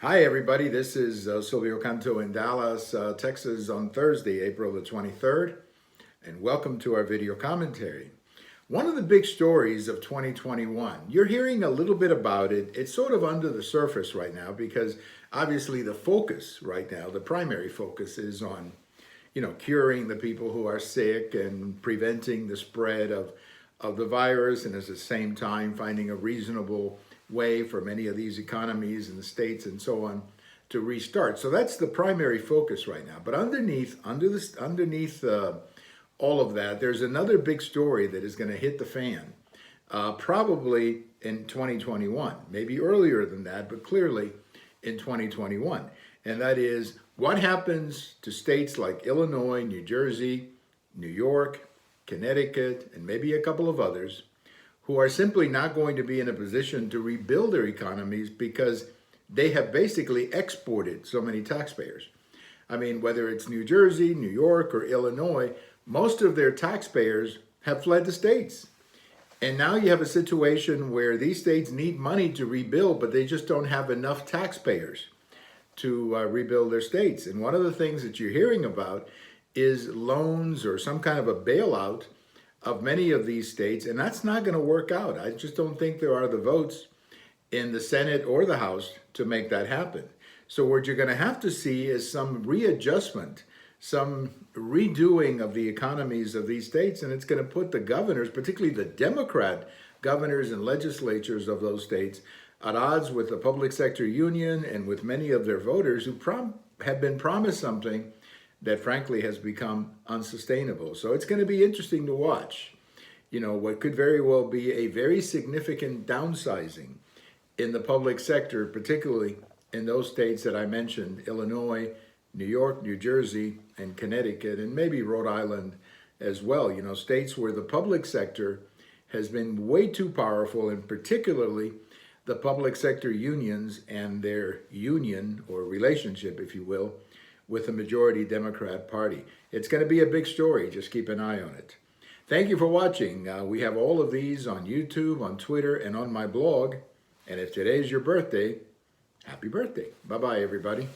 Hi, everybody. This is Silvio Canto in Dallas, Texas on Thursday, April the 23rd, and welcome to our video commentary. One of the big stories of 2021, you're hearing a little bit about it. It's sort of under the surface right now because obviously the focus right now, the primary focus is on, curing the people who are sick and preventing the spread of the virus, and at the same time finding a reasonable way for many of these economies and the states and so on to restart. So that's the primary focus right now. But underneath all of that, there's another big story that is going to hit the fan, probably in 2021, maybe earlier than that, but clearly in 2021. And that is what happens to states like Illinois, New Jersey, New York, Connecticut, and maybe a couple of others who are simply not going to be in a position to rebuild their economies because they have basically exported so many taxpayers. I mean, whether it's New Jersey, New York, or Illinois, most of their taxpayers have fled the states. And now you have a situation where these states need money to rebuild, but they just don't have enough taxpayers to rebuild their states. And one of the things that you're hearing about is loans or some kind of a bailout of many of these states, and that's not going to work out. I just don't think there are the votes in the Senate or the House to make that happen. So what you're going to have to see is some readjustment, some redoing of the economies of these states, and it's going to put the governors, particularly the Democrat governors and legislatures of those states, at odds with the public sector union and with many of their voters who have been promised something that frankly has become unsustainable. So it's going to be interesting to watch, what could very well be a very significant downsizing in the public sector, particularly in those states that I mentioned, Illinois, New York, New Jersey, and Connecticut, and maybe Rhode Island as well. States where the public sector has been way too powerful, and particularly the public sector unions and their union or relationship, if you will, with the majority Democrat Party. It's going to be a big story. Just keep an eye on it. Thank you for watching. We have all of these on YouTube, on Twitter, and on my blog. And if today's your birthday, happy birthday. Bye-bye, everybody.